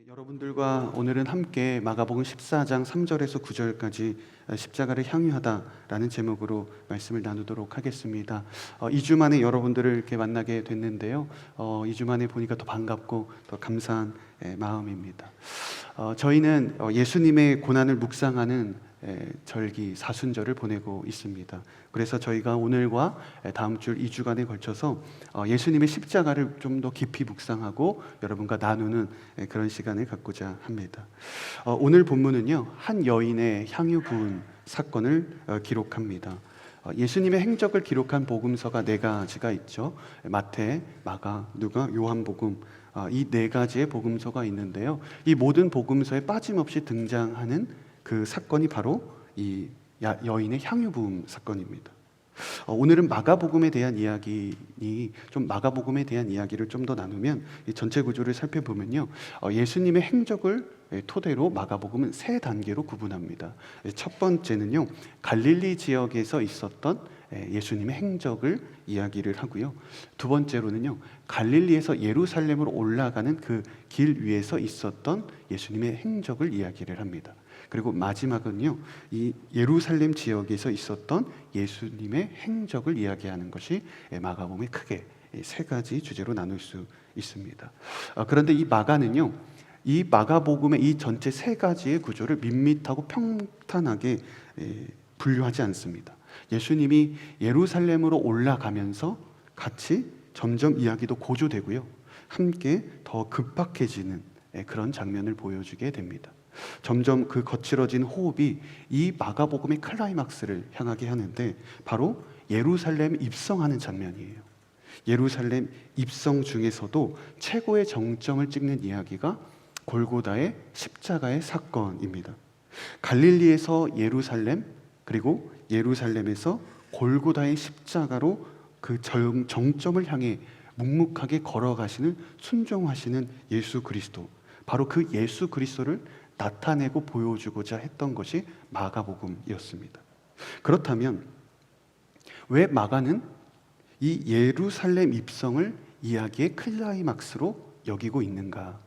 여러분들과 오늘은 함께 마가복음 14장 3절에서 9절까지 십자가를 향유하다라는 제목으로 말씀을 나누도록 하겠습니다. 2주 만에 여러분들을 이렇게 만나게 됐는데요. 2주 만에 보니까 더 반갑고 더 감사한 마음입니다. 저희는 예수님의 고난을 묵상하는 절기 사순절을 보내고 있습니다. 그래서 저희가 오늘과 다음 주 2주간에 걸쳐서 예수님의 십자가를 좀 더 깊이 묵상하고 여러분과 나누는 그런 시간을 갖고자 합니다. 오늘 본문은요, 한 여인의 향유 부은 사건을 기록합니다. 예수님의 행적을 기록한 복음서가 네 가지가 있죠. 마태, 마가, 누가, 요한복음, 이 네 가지의 복음서가 있는데요. 이 모든 복음서에 빠짐없이 등장하는 그 사건이 바로 이 여인의 향유 부음 사건입니다. 오늘은 마가복음에 대한 이야기를 좀 더 나누면 이 전체 구조를 살펴보면요, 예수님의 행적을 토대로 마가복음은 세 단계로 구분합니다. 첫 번째는요, 갈릴리 지역에서 있었던 예수님의 행적을 이야기를 하고요. 두 번째로는요, 갈릴리에서 예루살렘으로 올라가는 그 길 위에서 있었던 예수님의 행적을 이야기를 합니다. 그리고 마지막은요, 이 예루살렘 지역에서 있었던 예수님의 행적을 이야기하는 것이 마가복음의 크게 세 가지 주제로 나눌 수 있습니다. 그런데 이 마가는요, 이 마가복음의 이 전체 세 가지의 구조를 밋밋하고 평탄하게 분류하지 않습니다. 예수님이 예루살렘으로 올라가면서 같이 점점 이야기도 고조되고요, 함께 더 급박해지는 그런 장면을 보여주게 됩니다. 점점 그 거칠어진 호흡이 이 마가복음의 클라이막스를 향하게 하는데 바로 예루살렘 입성하는 장면이에요. 예루살렘 입성 중에서도 최고의 정점을 찍는 이야기가 골고다의 십자가의 사건입니다. 갈릴리에서 예루살렘, 그리고 예루살렘에서 골고다의 십자가로 그 정점을 향해 묵묵하게 걸어가시는, 순종하시는 예수 그리스도, 바로 그 예수 그리스도를 나타내고 보여주고자 했던 것이 마가복음이었습니다. 그렇다면 왜 마가는 이 예루살렘 입성을 이야기의 클라이막스로 여기고 있는가?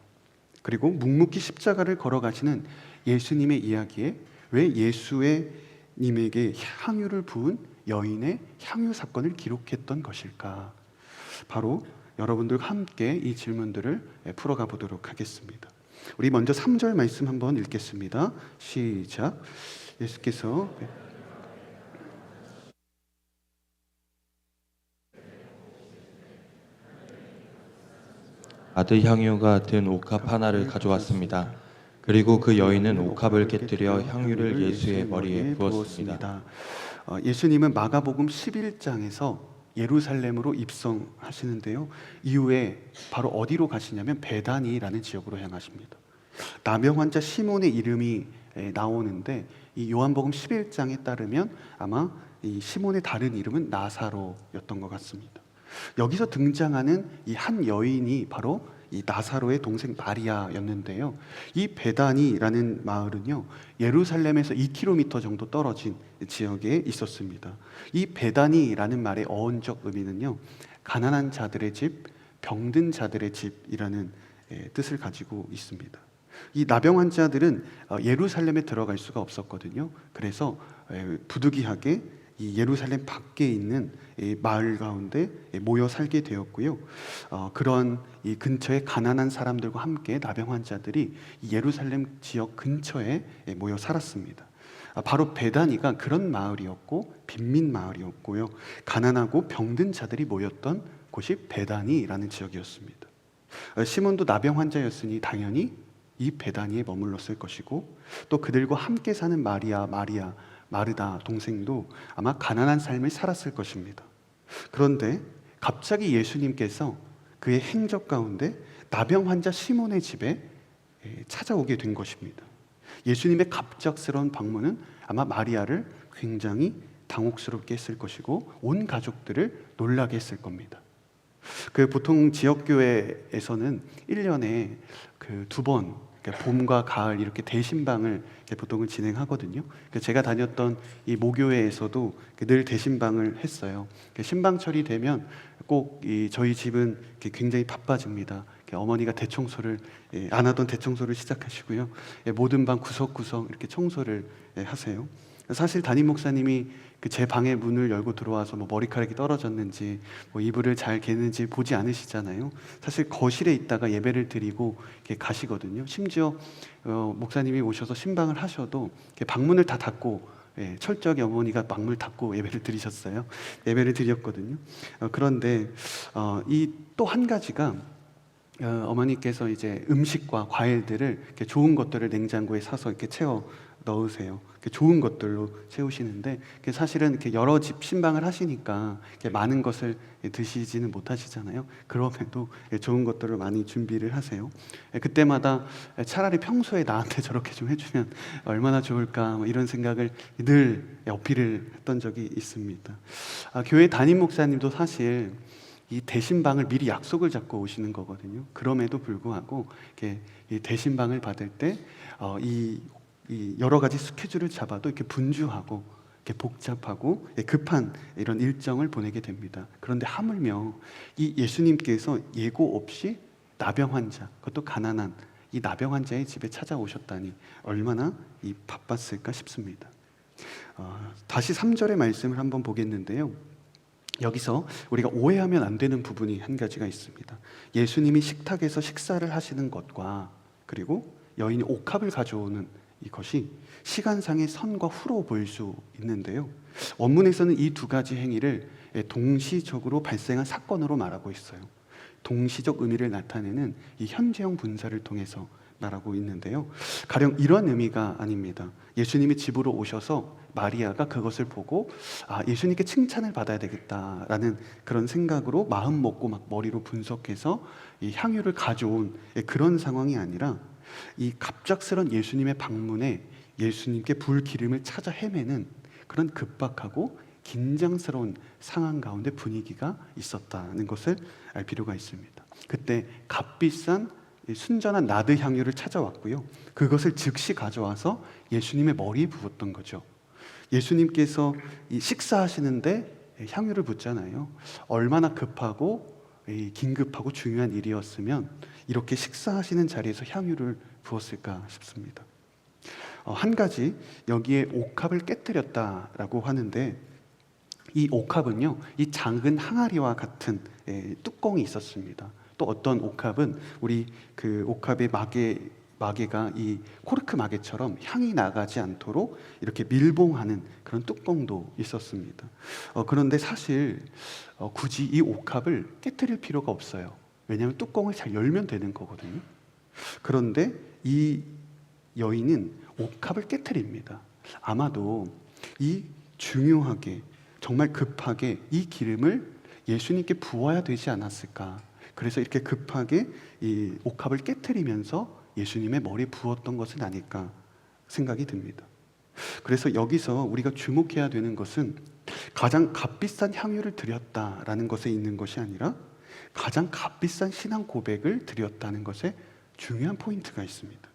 그리고 묵묵히 십자가를 걸어가시는 예수님의 이야기에 왜 예수님에게 향유를 부은 여인의 향유 사건을 기록했던 것일까? 바로 여러분들과 함께 이 질문들을 풀어가 보도록 하겠습니다. 우리 먼저 3절 말씀 한번 읽겠습니다. 시작. 예수께서 아드 향유가 든 옥합 하나를 가져왔습니다. 그리고 그 여인은 옥합을 깨뜨려 향유를 예수의 머리에 부었습니다. 예수님은 마가복음 11장에서 예루살렘으로 입성하시는데요, 이후에 바로 어디로 가시냐면 베다니라는 지역으로 향하십니다. 나병 환자 시몬의 이름이 나오는데 이 요한복음 11장에 따르면 아마 이 시몬의 다른 이름은 나사로였던 것 같습니다. 여기서 등장하는 이 한 여인이 바로 이 나사로의 동생 마리아였는데요, 이 베다니라는 마을은요, 예루살렘에서 2km 정도 떨어진 지역에 있었습니다. 이 베다니라는 말의 어원적 의미는요, 가난한 자들의 집, 병든 자들의 집이라는 뜻을 가지고 있습니다. 이 나병 환자들은 예루살렘에 들어갈 수가 없었거든요. 그래서 부득이하게 이 예루살렘 밖에 있는 마을 가운데 모여 살게 되었고요. 그런 이 근처의 가난한 사람들과 함께 나병 환자들이 이 예루살렘 지역 근처에 모여 살았습니다. 바로 베다니가 그런 마을이었고 빈민 마을이었고요, 가난하고 병든 자들이 모였던 곳이 베다니라는 지역이었습니다. 시몬도 나병 환자였으니 당연히 이 베다니에 머물렀을 것이고, 또 그들과 함께 사는 마르다 동생도 아마 가난한 삶을 살았을 것입니다. 그런데 갑자기 예수님께서 그의 행적 가운데 나병 환자 시몬의 집에 찾아오게 된 것입니다. 예수님의 갑작스러운 방문은 아마 마리아를 굉장히 당혹스럽게 했을 것이고 온 가족들을 놀라게 했을 겁니다. 그 보통 지역교회에서는 1년에 그 2번, 봄과 가을 이렇게 대신방을 보통은 진행하거든요. 제가 다녔던 이 모교회에서도 늘 대신방을 했어요. 신방철이 되면 꼭 저희 집은 굉장히 바빠집니다. 이렇게 어머니가 대청소를 안 하던 대청소를 시작하시고요. 모든 방 구석구석 이렇게 청소를 하세요. 사실 담임 목사님이 그 제 방의 문을 열고 들어와서 뭐 머리카락이 떨어졌는지 뭐 이불을 잘 개는지 보지 않으시잖아요. 사실 거실에 있다가 예배를 드리고 이렇게 가시거든요. 심지어 목사님이 오셔서 신방을 하셔도 이렇게 방문을 다 닫고 철저하게 어머니가 방문을 닫고 예배를 드리셨어요. 예배를 드렸거든요. 그런데 이 또 한 가지가 어머니께서 이제 음식과 과일들을 이렇게 좋은 것들을 냉장고에 사서 이렇게 채워 넣으세요. 이렇게 좋은 것들로 채우시는데 사실은 이렇게 여러 집 신방을 하시니까 이렇게 많은 것을 드시지는 못하시잖아요. 그럼에도 좋은 것들을 많이 준비를 하세요. 그때마다 차라리 평소에 나한테 저렇게 좀 해주면 얼마나 좋을까 뭐 이런 생각을 늘 어필을 했던 적이 있습니다. 교회 담임 목사님도 사실 이 대신방을 미리 약속을 잡고 오시는 거거든요. 그럼에도 불구하고 이렇게 이 대신방을 받을 때 이 여러 가지 스케줄을 잡아도 이렇게 분주하고 이렇게 복잡하고 급한 이런 일정을 보내게 됩니다. 그런데 하물며 이 예수님께서 예고 없이 나병 환자, 그것도 가난한 이 나병 환자의 집에 찾아오셨다니 얼마나 이 바빴을까 싶습니다. 다시 3절의 말씀을 한번 보겠는데요. 여기서 우리가 오해하면 안 되는 부분이 한 가지가 있습니다. 예수님이 식탁에서 식사를 하시는 것과 그리고 여인이 옥합을 가져오는 이것이 시간상의 선과 후로 보일 수 있는데요. 원문에서는 이 두 가지 행위를 동시적으로 발생한 사건으로 말하고 있어요. 동시적 의미를 나타내는 이 현재형 분사를 통해서 말하고 있는데요. 가령 이런 의미가 아닙니다. 예수님이 집으로 오셔서 마리아가 그것을 보고 예수님께 칭찬을 받아야 되겠다라는 그런 생각으로 마음 먹고 막 머리로 분석해서 이 향유를 가져온 그런 상황이 아니라 이 갑작스런 예수님의 방문에 예수님께 불 기름을 찾아 헤매는 그런 급박하고 긴장스러운 상황 가운데 분위기가 있었다는 것을 알 필요가 있습니다. 그때 값비싼 순전한 나드 향유를 찾아왔고요. 그것을 즉시 가져와서 예수님의 머리에 부었던 거죠. 예수님께서 이 식사하시는데 향유를 붓잖아요. 얼마나 급하고 긴급하고 중요한 일이었으면 이렇게 식사하시는 자리에서 향유를 부었을까 싶습니다. 한 가지 여기에 옥합을 깨뜨렸다라고 하는데 이 옥합은요, 이 작은 항아리와 같은 뚜껑이 있었습니다. 또 어떤 옥합은 우리 그 옥합의 마개가 이 코르크 마개처럼 향이 나가지 않도록 이렇게 밀봉하는 그런 뚜껑도 있었습니다. 그런데 사실 굳이 이 옥합을 깨뜨릴 필요가 없어요. 왜냐하면 뚜껑을 잘 열면 되는 거거든요. 그런데 이 여인은 옥합을 깨뜨립니다. 아마도 이 중요하게 정말 급하게 이 기름을 예수님께 부어야 되지 않았을까. 그래서 이렇게 급하게 이 옥합을 깨뜨리면서 예수님의 머리에 부었던 것은 아닐까 생각이 듭니다. 그래서 여기서 우리가 주목해야 되는 것은 가장 값비싼 향유를 드렸다라는 것에 있는 것이 아니라 가장 값비싼 신앙 고백을 드렸다는 것에 중요한 포인트가 있습니다.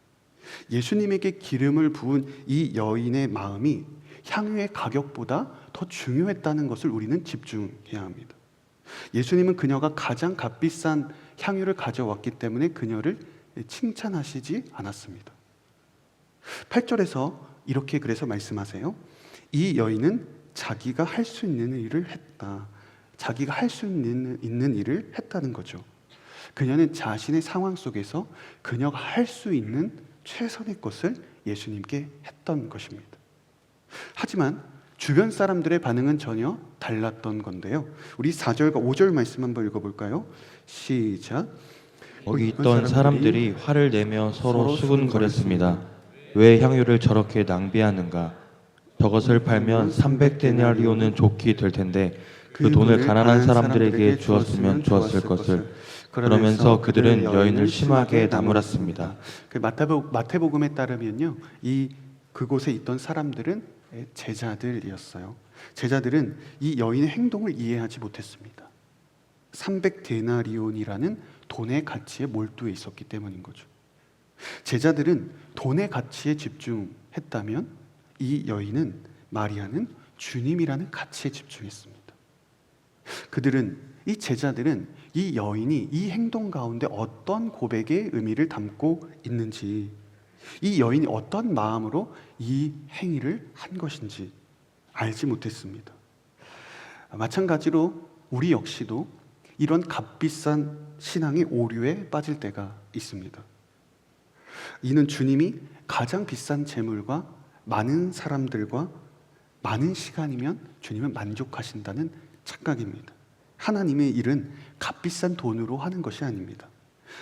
예수님에게 기름을 부은 이 여인의 마음이 향유의 가격보다 더 중요했다는 것을 우리는 집중해야 합니다. 예수님은 그녀가 가장 값비싼 향유를 가져왔기 때문에 그녀를 칭찬하시지 않았습니다. 8절에서 이렇게 그래서 말씀하세요. 이 여인은 자기가 할 수 있는 일을 했다. 자기가 할 수 있는 일을 했다는 거죠. 그녀는 자신의 상황 속에서 그녀가 할 수 있는 최선의 것을 예수님께 했던 것입니다. 하지만 주변 사람들의 반응은 전혀 달랐던 건데요. 우리 4절과 5절 말씀 한번 읽어볼까요? 시작. 거기 있던 사람들이 화를 내며 서로 수군거렸습니다. 왜 향유를 저렇게 낭비하는가? 저것을 팔면 300데나리온은 좋게 될 텐데 그 돈을 가난한 사람들에게 주었으면 좋았을 것을. 그러면서 그들은 여인을 심하게 나무랐습니다. 그 마태복음에 따르면요, 그곳에 있던 사람들은 제자들이었어요. 제자들은 이 여인의 행동을 이해하지 못했습니다. 300데나리온이라는 돈의 가치에 몰두해 있었기 때문인 거죠. 제자들은 돈의 가치에 집중했다면 이 여인은, 마리아는 주님이라는 가치에 집중했습니다. 이 제자들은 이 여인이 이 행동 가운데 어떤 고백의 의미를 담고 있는지, 이 여인이 어떤 마음으로 이 행위를 한 것인지 알지 못했습니다. 마찬가지로 우리 역시도 이런 값비싼 신앙의 오류에 빠질 때가 있습니다. 이는 주님이 가장 비싼 재물과 많은 사람들과 많은 시간이면 주님은 만족하신다는 착각입니다. 하나님의 일은 값비싼 돈으로 하는 것이 아닙니다.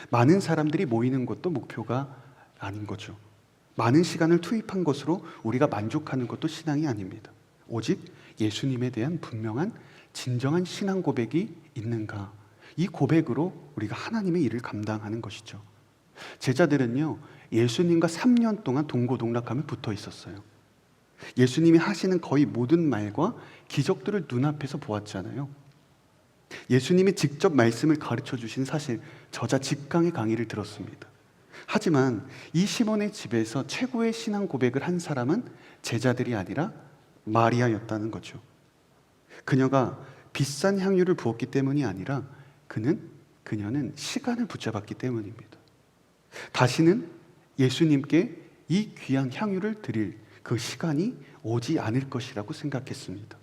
많은 사람들이 모이는 것도 목표가 아닌 거죠. 많은 시간을 투입한 것으로 우리가 만족하는 것도 신앙이 아닙니다. 오직 예수님에 대한 분명한 진정한 신앙 고백이 있는가, 이 고백으로 우리가 하나님의 일을 감당하는 것이죠. 제자들은요, 예수님과 3년 동안 동고동락하며 붙어 있었어요. 예수님이 하시는 거의 모든 말과 기적들을 눈앞에서 보았잖아요. 예수님이 직접 말씀을 가르쳐 주신 사실, 저자 직강의 강의를 들었습니다. 하지만 이 시몬의 집에서 최고의 신앙 고백을 한 사람은 제자들이 아니라 마리아였다는 거죠. 그녀가 비싼 향유를 부었기 때문이 아니라 그녀는 시간을 붙잡았기 때문입니다. 다시는 예수님께 이 귀한 향유를 드릴 그 시간이 오지 않을 것이라고 생각했습니다.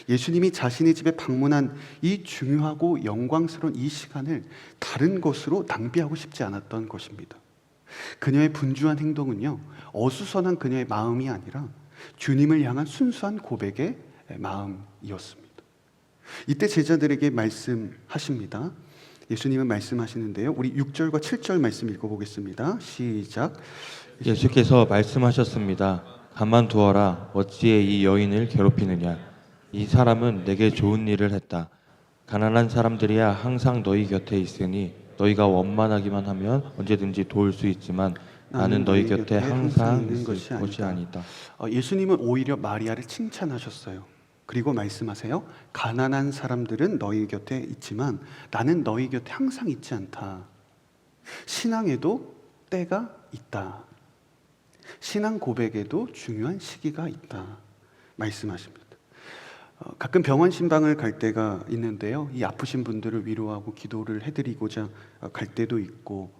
예수님이 자신의 집에 방문한 이 중요하고 영광스러운 이 시간을 다른 것으로 낭비하고 싶지 않았던 것입니다. 그녀의 분주한 행동은요, 어수선한 그녀의 마음이 아니라 주님을 향한 순수한 고백의 마음이었습니다. 이때 제자들에게 말씀하십니다. 예수님은 말씀하시는데요, 우리 6절과 7절 말씀 읽어보겠습니다. 시작. 예수께서 말씀하셨습니다. 가만두어라. 어찌해 이 여인을 괴롭히느냐. 이 사람은 내게 좋은 일을 했다. 가난한 사람들이야 항상 너희 곁에 있으니 너희가 원만하기만 하면 언제든지 도울 수 있지만 나는 너희 곁에 항상 있을 것이 아니다. 예수님은 오히려 마리아를 칭찬하셨어요. 그리고 말씀하세요. 가난한 사람들은 너희 곁에 있지만 나는 너희 곁에 항상 있지 않다. 신앙에도 때가 있다. 신앙 고백에도 중요한 시기가 있다. 말씀하십니다. 가끔 병원 신방을 갈 때가 있는데요, 이 아프신 분들을 위로하고 기도를 해드리고자 갈 때도 있고,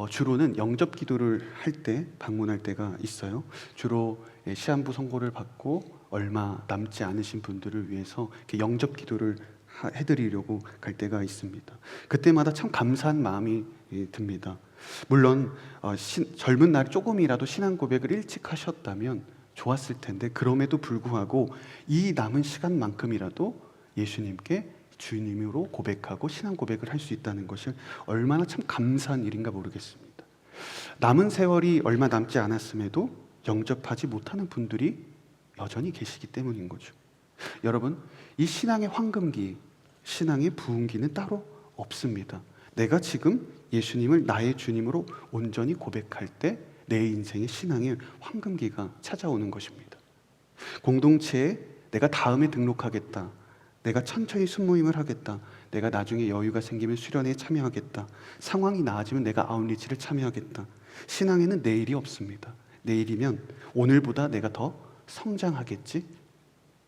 주로는 영접 기도를 할 때 방문할 때가 있어요. 주로 시한부 선고를 받고 얼마 남지 않으신 분들을 위해서 이렇게 영접 기도를 해드리려고 갈 때가 있습니다. 그때마다 참 감사한 마음이 듭니다. 물론 젊은 날에 조금이라도 신앙 고백을 일찍 하셨다면 좋았을 텐데, 그럼에도 불구하고 이 남은 시간만큼이라도 예수님께 주님으로 고백하고 신앙 고백을 할 수 있다는 것이 얼마나 참 감사한 일인가 모르겠습니다. 남은 세월이 얼마 남지 않았음에도 영접하지 못하는 분들이 여전히 계시기 때문인 거죠. 여러분, 이 신앙의 황금기, 신앙의 부흥기는 따로 없습니다. 내가 지금 예수님을 나의 주님으로 온전히 고백할 때 내 인생의 신앙의 황금기가 찾아오는 것입니다. 공동체에 내가 다음에 등록하겠다, 내가 천천히 순모임을 하겠다, 내가 나중에 여유가 생기면 수련회에 참여하겠다, 상황이 나아지면 내가 아웃리치를 참여하겠다. 신앙에는 내일이 없습니다. 내일이면 오늘보다 내가 더 성장하겠지?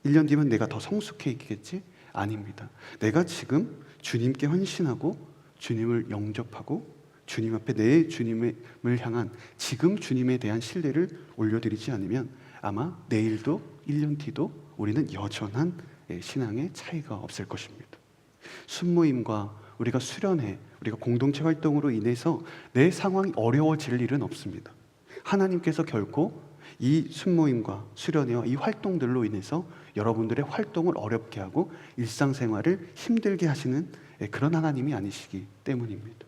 1년 뒤면 내가 더 성숙해 있겠지? 아닙니다. 내가 지금 주님께 헌신하고 주님을 영접하고 주님 앞에 내 주님을 향한 지금 주님에 대한 신뢰를 올려드리지 않으면 아마 내일도 1년 뒤도 우리는 여전한 신앙의 차이가 없을 것입니다. 순모임과 우리가 수련회, 우리가 공동체 활동으로 인해서 내 상황이 어려워질 일은 없습니다. 하나님께서 결코 이 순모임과 수련회와 이 활동들로 인해서 여러분들의 활동을 어렵게 하고 일상생활을 힘들게 하시는 그런 하나님이 아니시기 때문입니다.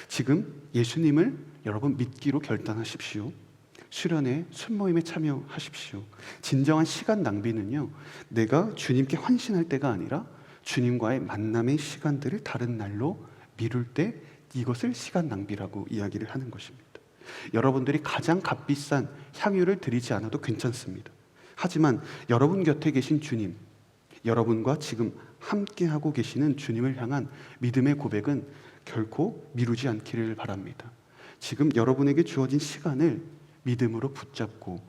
지금 예수님을 여러분 믿기로 결단하십시오. 수련회, 순모임에 참여하십시오. 진정한 시간 낭비는요, 내가 주님께 헌신할 때가 아니라 주님과의 만남의 시간들을 다른 날로 미룰 때 이것을 시간 낭비라고 이야기를 하는 것입니다. 여러분들이 가장 값비싼 향유를 드리지 않아도 괜찮습니다. 하지만 여러분 곁에 계신 주님, 여러분과 지금 함께하고 계시는 주님을 향한 믿음의 고백은 결코 미루지 않기를 바랍니다. 지금 여러분에게 주어진 시간을 믿음으로 붙잡고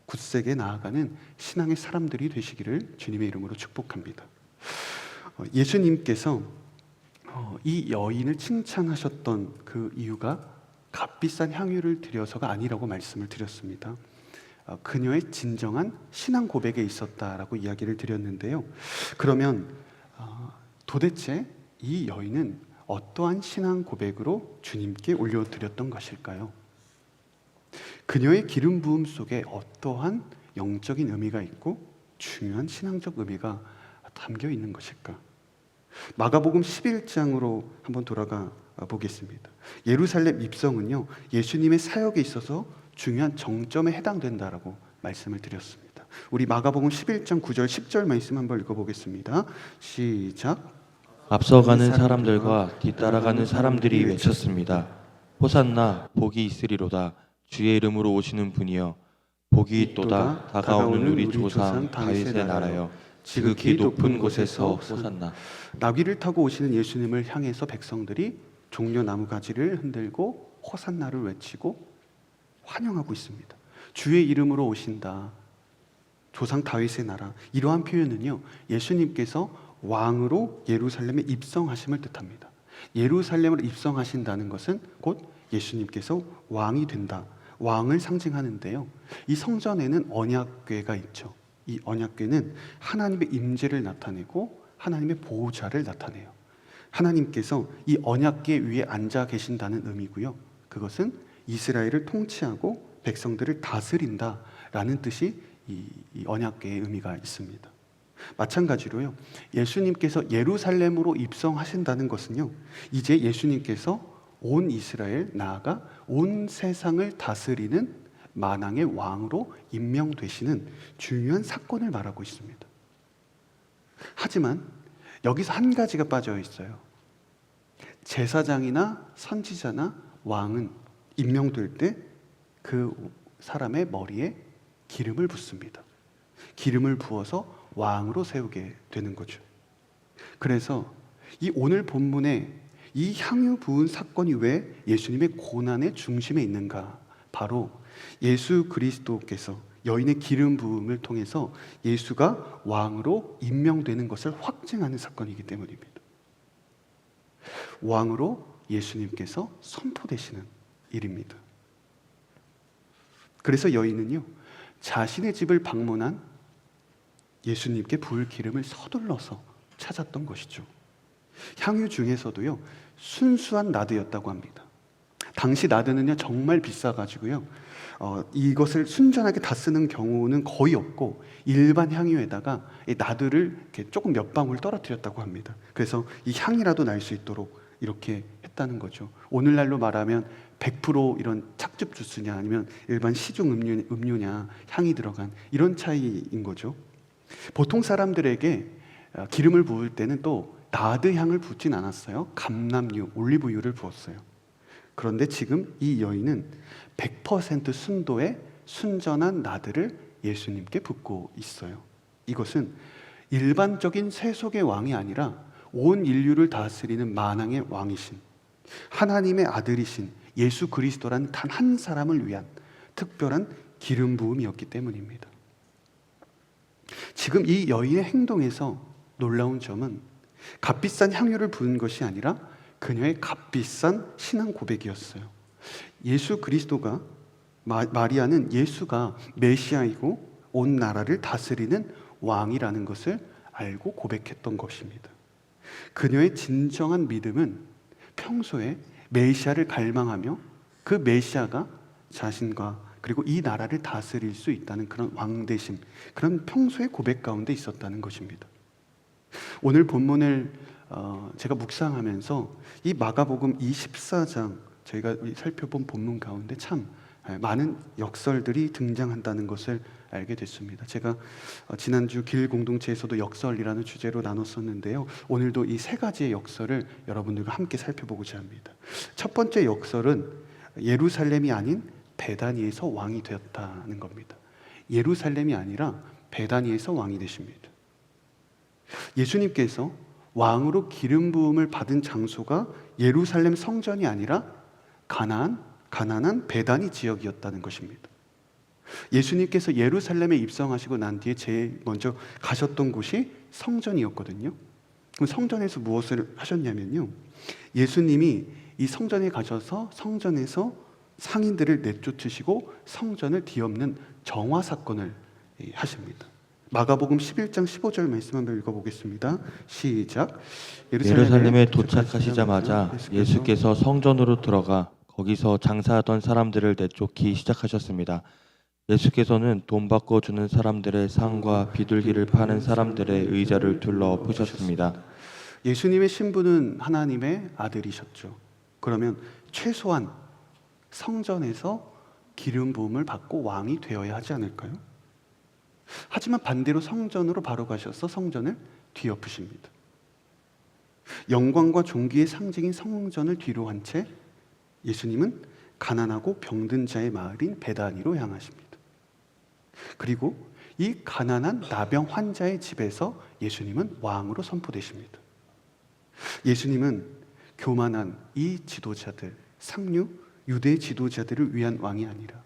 굳세게 나아가는 신앙의 사람들이 되시기를 주님의 이름으로 축복합니다. 예수님께서 이 여인을 칭찬하셨던 그 이유가 값비싼 향유를 드려서가 아니라고 말씀을 드렸습니다. 그녀의 진정한 신앙 고백에 있었다라고 이야기를 드렸는데요. 그러면 도대체 이 여인은 어떠한 신앙 고백으로 주님께 올려드렸던 것일까요? 그녀의 기름 부음 속에 어떠한 영적인 의미가 있고 중요한 신앙적 의미가 담겨 있는 것일까? 마가복음 11장으로 한번 돌아가 보겠습니다. 예루살렘 입성은요, 예수님의 사역에 있어서 중요한 정점에 해당된다라고 말씀을 드렸습니다. 우리 마가복음 11장 9절 10절 말씀 한번 읽어보겠습니다. 시작. 앞서가는 사람들과 뒤따라가는 사람들이 외쳤습니다. 호산나 복이 있으리로다. 주의 이름으로 오시는 분이여 복이 있도다. 다가오는 우리 조상 다윗의 나라여 지극히 높은 곳에서 호산나. 나귀를 타고 오시는 예수님을 향해서 백성들이 종려 나무 가지를 흔들고 호산나를 외치고 환영하고 있습니다. 주의 이름으로 오신다. 조상 다윗의 나라. 이러한 표현은요, 예수님께서 왕으로 예루살렘에 입성하심을 뜻합니다. 예루살렘으로 입성하신다는 것은 곧 예수님께서 왕이 된다. 왕을 상징하는데요. 이 성전에는 언약궤가 있죠. 이 언약궤는 하나님의 임재를 나타내고 하나님의 보호자를 나타내요. 하나님께서 이 언약궤 위에 앉아 계신다는 의미고요. 그것은 이스라엘을 통치하고 백성들을 다스린다라는 뜻이 이 언약궤의 의미가 있습니다. 마찬가지로요, 예수님께서 예루살렘으로 입성하신다는 것은요, 이제 예수님께서 온 이스라엘, 나아가 온 세상을 다스리는 만왕의 왕으로 임명되시는 중요한 사건을 말하고 있습니다. 하지만 여기서 한 가지가 빠져 있어요. 제사장이나 선지자나 왕은 임명될 때 그 사람의 머리에 기름을 붓습니다. 기름을 부어서 왕으로 세우게 되는 거죠. 그래서 이 오늘 본문에 이 향유 부은 사건이 왜 예수님의 고난의 중심에 있는가? 바로 예수 그리스도께서 여인의 기름 부음을 통해서 예수가 왕으로 임명되는 것을 확증하는 사건이기 때문입니다. 왕으로 예수님께서 선포되시는 일입니다. 그래서 여인은요, 자신의 집을 방문한 예수님께 부을 기름을 서둘러서 찾았던 것이죠. 향유 중에서도요, 순수한 나드였다고 합니다. 당시 나드는요, 정말 비싸가지고요, 이것을 순전하게 다 쓰는 경우는 거의 없고 일반 향유에다가 이 나드를 이렇게 조금 몇 방울 떨어뜨렸다고 합니다. 그래서 이 향이라도 날 수 있도록 이렇게 했다는 거죠. 오늘날로 말하면 100% 이런 착즙 주스냐 아니면 일반 시중 음료냐 향이 들어간 이런 차이인 거죠. 보통 사람들에게 기름을 부을 때는 또 나드 향을 붓진 않았어요. 감람유, 올리브유를 부었어요. 그런데 지금 이 여인은 100% 순도의 순전한 나드를 예수님께 붓고 있어요. 이것은 일반적인 세속의 왕이 아니라 온 인류를 다스리는 만왕의 왕이신 하나님의 아들이신 예수 그리스도란 단 한 사람을 위한 특별한 기름 부음이었기 때문입니다. 지금 이 여인의 행동에서 놀라운 점은 값비싼 향유를 부은 것이 아니라 그녀의 값비싼 신앙 고백이었어요. 예수 그리스도가 마리아는 예수가 메시아이고 온 나라를 다스리는 왕이라는 것을 알고 고백했던 것입니다. 그녀의 진정한 믿음은 평소에 메시아를 갈망하며 그 메시아가 자신과 그리고 이 나라를 다스릴 수 있다는 그런 왕대심, 그런 평소의 고백 가운데 있었다는 것입니다. 오늘 본문을 제가 묵상하면서 이 마가복음 24장 저희가 살펴본 본문 가운데 참 많은 역설들이 등장한다는 것을 알게 됐습니다. 제가 지난주 길 공동체에서도 역설이라는 주제로 나눴었는데요. 오늘도 이 세 가지의 역설을 여러분들과 함께 살펴보고자 합니다. 첫 번째 역설은 예루살렘이 아닌 베다니에서 왕이 되었다는 겁니다. 예루살렘이 아니라 베다니에서 왕이 되십니다. 예수님께서 왕으로 기름 부음을 받은 장소가 예루살렘 성전이 아니라 가나안 베다니 지역이었다는 것입니다. 예수님께서 예루살렘에 입성하시고 난 뒤에 제일 먼저 가셨던 곳이 성전이었거든요. 그럼 성전에서 무엇을 하셨냐면요, 예수님이 이 성전에 가셔서 성전에서 상인들을 내쫓으시고 성전을 뒤엎는 정화 사건을 하십니다. 마가복음 11장 15절 말씀 한번 읽어보겠습니다. 시작. 예루살렘에 도착하시자마자 예수께서 성전으로 들어가 거기서 장사하던 사람들을 내쫓기 시작하셨습니다. 예수께서는 돈 바꿔 주는 사람들의 상과 비둘기를 파는 사람들의 의자를 둘러 엎으셨습니다. 예수님의 신분은 하나님의 아들이셨죠. 그러면 최소한 성전에서 기름 부음을 받고 왕이 되어야 하지 않을까요? 하지만 반대로 성전으로 바로 가셔서 성전을 뒤엎으십니다. 영광과 존귀의 상징인 성전을 뒤로 한 채 예수님은 가난하고 병든 자의 마을인 베다니로 향하십니다. 그리고 이 가난한 나병 환자의 집에서 예수님은 왕으로 선포되십니다. 예수님은 교만한 이 지도자들, 상류 유대 지도자들을 위한 왕이 아니라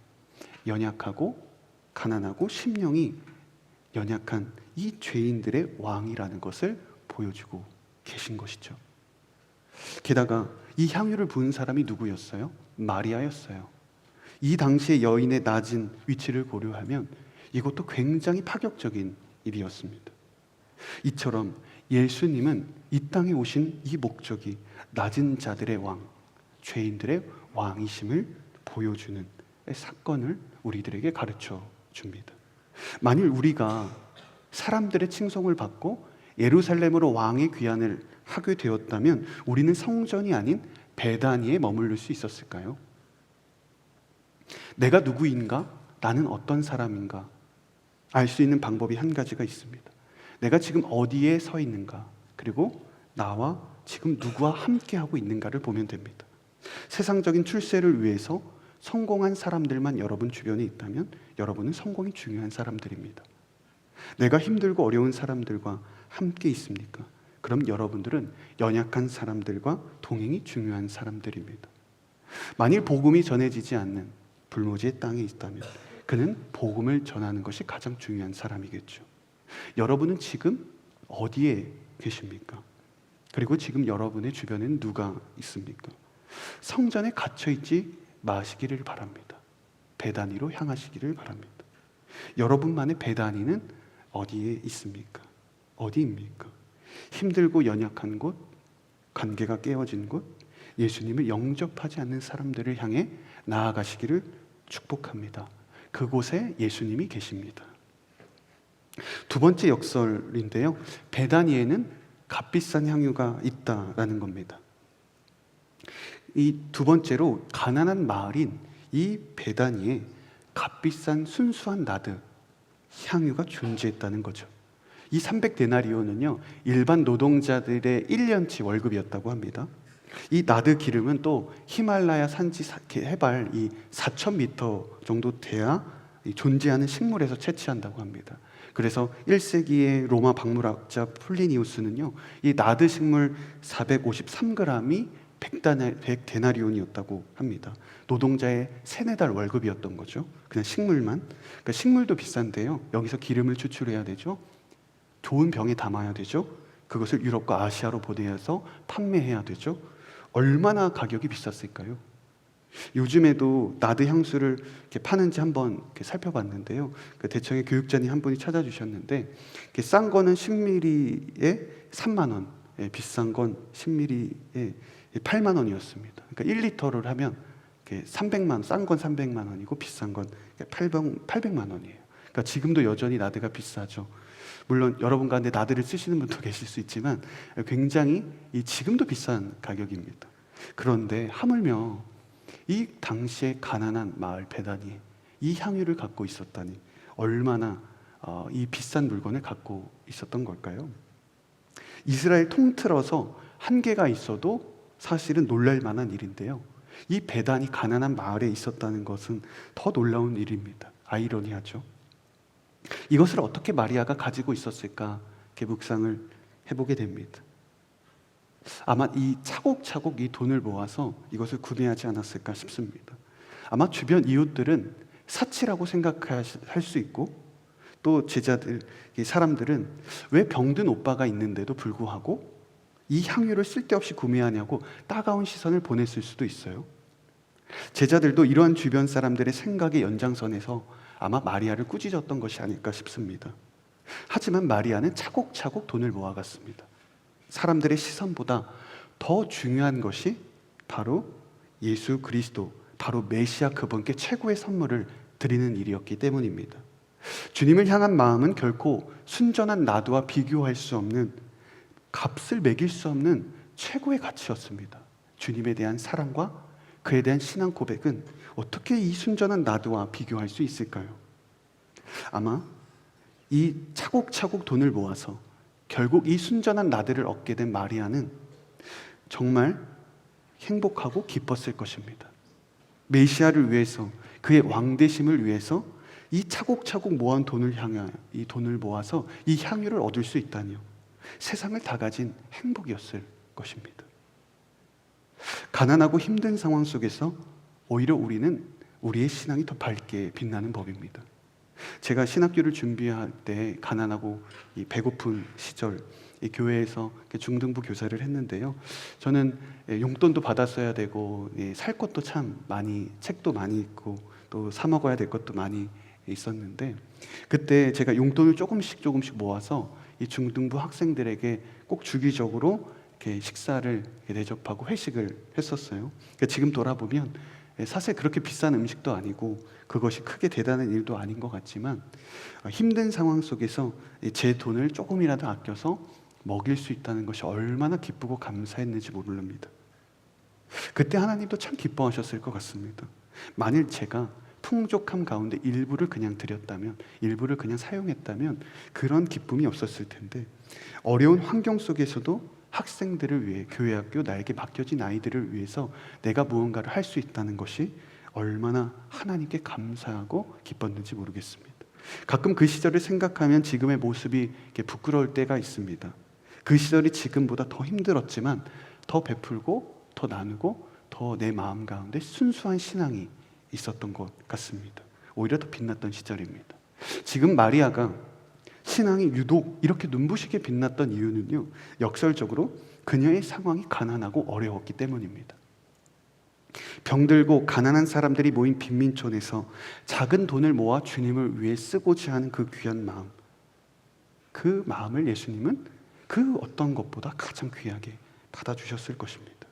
연약하고 가난하고 심령이 연약한 이 죄인들의 왕이라는 것을 보여주고 계신 것이죠. 게다가 이 향유를 부은 사람이 누구였어요? 마리아였어요. 이 당시의 여인의 낮은 위치를 고려하면 이것도 굉장히 파격적인 일이었습니다. 이처럼 예수님은 이 땅에 오신 이 목적이 낮은 자들의 왕, 죄인들의 왕이심을 보여주는 사건을 우리들에게 가르쳐 줍니다. 만일 우리가 사람들의 칭송을 받고 예루살렘으로 왕의 귀환을 하게 되었다면 우리는 성전이 아닌 베다니에 머무를 수 있었을까요? 내가 누구인가? 나는 어떤 사람인가? 알 수 있는 방법이 한 가지가 있습니다. 내가 지금 어디에 서 있는가? 그리고 나와 지금 누구와 함께하고 있는가를 보면 됩니다. 세상적인 출세를 위해서 성공한 사람들만 여러분 주변에 있다면 여러분은 성공이 중요한 사람들입니다. 내가 힘들고 어려운 사람들과 함께 있습니까? 그럼 여러분들은 연약한 사람들과 동행이 중요한 사람들입니다. 만일 복음이 전해지지 않는 불모지의 땅에 있다면 그는 복음을 전하는 것이 가장 중요한 사람이겠죠. 여러분은 지금 어디에 계십니까? 그리고 지금 여러분의 주변에는 누가 있습니까? 성전에 갇혀 있지 마시기를 바랍니다. 베다니로 향하시기를 바랍니다. 여러분만의 베다니는 어디에 있습니까? 어디입니까? 힘들고 연약한 곳, 관계가 깨어진 곳, 예수님을 영접하지 않는 사람들을 향해 나아가시기를 축복합니다. 그곳에 예수님이 계십니다. 두 번째 역설인데요. 베다니에는 값비싼 향유가 있다라는 겁니다. 이 두 번째로 가난한 마을인 이 베다니에 값비싼 순수한 나드 향유가 존재했다는 거죠. 이 300데나리온은요 일반 노동자들의 1년치 월급이었다고 합니다. 이 나드 기름은 또 히말라야 산지 해발 이 4,000m 정도 돼야 존재하는 식물에서 채취한다고 합니다. 그래서 1세기의 로마 박물학자 플리니우스는요 이 나드 식물 453g이 100데나리온이었다고 합니다. 노동자의 3-4달 월급이었던 거죠. 그냥 식물만. 그러니까 식물도 비싼데요 여기서 기름을 추출해야 되죠. 좋은 병에 담아야 되죠. 그것을 유럽과 아시아로 보내서 판매해야 되죠. 얼마나 가격이 비쌌을까요? 요즘에도 나드 향수를 이렇게 파는지 한번 이렇게 살펴봤는데요. 그 대청의 교육자님 한 분이 찾아주셨는데 싼 거는 10ml에 3만 원, 비싼 건 10ml에 8만 원이었습니다. 그러니까 1리터를 하면 300만 원, 싼 건 300만 원이고 비싼 건 800만 원이에요. 그러니까 지금도 여전히 나드가 비싸죠. 물론 여러분 가운데 나드를 쓰시는 분도 계실 수 있지만 굉장히 지금도 비싼 가격입니다. 그런데 하물며 이 당시에 가난한 마을 베다니에 이 향유를 갖고 있었다니 얼마나 이 비싼 물건을 갖고 있었던 걸까요? 이스라엘 통틀어서 한 개가 있어도 사실은 놀랄 만한 일인데요. 이 베단이 가난한 마을에 있었다는 것은 더 놀라운 일입니다. 아이러니하죠. 이것을 어떻게 마리아가 가지고 있었을까 이렇게 묵상을 해보게 됩니다. 아마 이 차곡차곡 이 돈을 모아서 이것을 구매하지 않았을까 싶습니다. 아마 주변 이웃들은 사치라고 생각할 수 있고 또 제자들, 이 사람들은 왜 병든 오빠가 있는데도 불구하고 이 향유를 쓸데없이 구매하냐고 따가운 시선을 보냈을 수도 있어요. 제자들도 이러한 주변 사람들의 생각의 연장선에서 아마 마리아를 꾸짖었던 것이 아닐까 싶습니다. 하지만 마리아는 차곡차곡 돈을 모아갔습니다. 사람들의 시선보다 더 중요한 것이 바로 예수 그리스도, 바로 메시아 그분께 최고의 선물을 드리는 일이었기 때문입니다. 주님을 향한 마음은 결코 순전한 나도와 비교할 수 없는, 값을 매길 수 없는 최고의 가치였습니다. 주님에 대한 사랑과 그에 대한 신앙 고백은 어떻게 이 순전한 나도와 비교할 수 있을까요? 아마 이 차곡차곡 돈을 모아서 결국 이 순전한 나들을 얻게 된 마리아는 정말 행복하고 기뻤을 것입니다. 메시아를 위해서, 그의 왕되심을 위해서 이 차곡차곡 모은 돈을 향하여, 이 돈을 모아서 이 향유를 얻을 수 있다니요, 세상을 다 가진 행복이었을 것입니다. 가난하고 힘든 상황 속에서 오히려 우리는 우리의 신앙이 더 밝게 빛나는 법입니다. 제가 신학교를 준비할 때 가난하고 이 배고픈 시절, 이 교회에서 중등부 교사를 했는데요. 저는 용돈도 받았어야 되고 살 것도 참 많이, 책도 많이 읽고 또 사 먹어야 될 것도 많이 있었는데, 그때 제가 용돈을 조금씩 모아서 이 중등부 학생들에게 꼭 주기적으로 이렇게 식사를 대접하고 회식을 했었어요. 그러니까 지금 돌아보면 사실 그렇게 비싼 음식도 아니고 그것이 크게 대단한 일도 아닌 것 같지만, 힘든 상황 속에서 제 돈을 조금이라도 아껴서 먹일 수 있다는 것이 얼마나 기쁘고 감사했는지 모릅니다. 그때 하나님도 참 기뻐하셨을 것 같습니다. 만일 제가 풍족함 가운데 일부를 그냥 드렸다면, 일부를 그냥 사용했다면 그런 기쁨이 없었을 텐데, 어려운 환경 속에서도 학생들을 위해, 교회 학교 나에게 맡겨진 아이들을 위해서 내가 무언가를 할 수 있다는 것이 얼마나 하나님께 감사하고 기뻤는지 모르겠습니다. 가끔 그 시절을 생각하면 지금의 모습이 이렇게 부끄러울 때가 있습니다. 그 시절이 지금보다 더 힘들었지만 더 베풀고 더 나누고 더 내 마음 가운데 순수한 신앙이 있었던 것 같습니다. 오히려 더 빛났던 시절입니다. 지금 마리아가 신앙이 유독 이렇게 눈부시게 빛났던 이유는요, 역설적으로 그녀의 상황이 가난하고 어려웠기 때문입니다. 병들고 가난한 사람들이 모인 빈민촌에서 작은 돈을 모아 주님을 위해 쓰고자 하는 그 귀한 마음, 그 마음을 예수님은 그 어떤 것보다 가장 귀하게 받아주셨을 것입니다.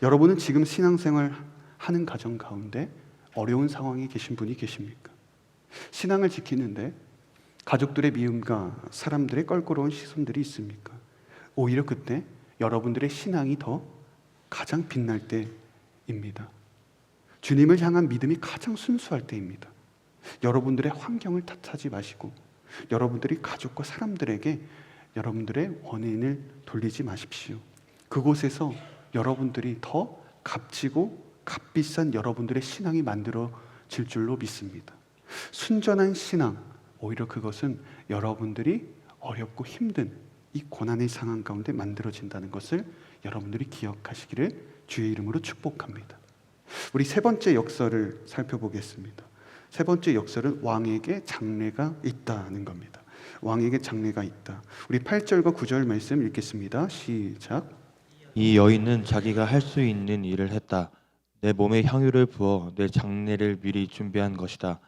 여러분은 지금 신앙생활 하는 가정 가운데 어려운 상황에 계신 분이 계십니까? 신앙을 지키는데 가족들의 미움과 사람들의 껄끄러운 시선들이 있습니까? 오히려 그때 여러분들의 신앙이 더 가장 빛날 때입니다. 주님을 향한 믿음이 가장 순수할 때입니다. 여러분들의 환경을 탓하지 마시고 여러분들이 가족과 사람들에게 여러분들의 원인을 돌리지 마십시오. 그곳에서 여러분들이 더 값지고 값비싼 여러분들의 신앙이 만들어질 줄로 믿습니다. 순전한 신앙, 오히려 그것은 여러분들이 어렵고 힘든 이 고난의 상황 가운데 만들어진다는 것을 여러분들이 기억하시기를 주의 이름으로 축복합니다. 우리 세 번째 역설을 살펴보겠습니다. 세 번째 역설은 왕에게 장래가 있다는 겁니다. 왕에게 장래가 있다. 우리 8절과 9절 말씀 읽겠습니다. 시작. 이 여인은 자기가 할 수 있는 일을 했다. 내 몸에 향유를 부어 내 장례를 미리 준비한 것이다.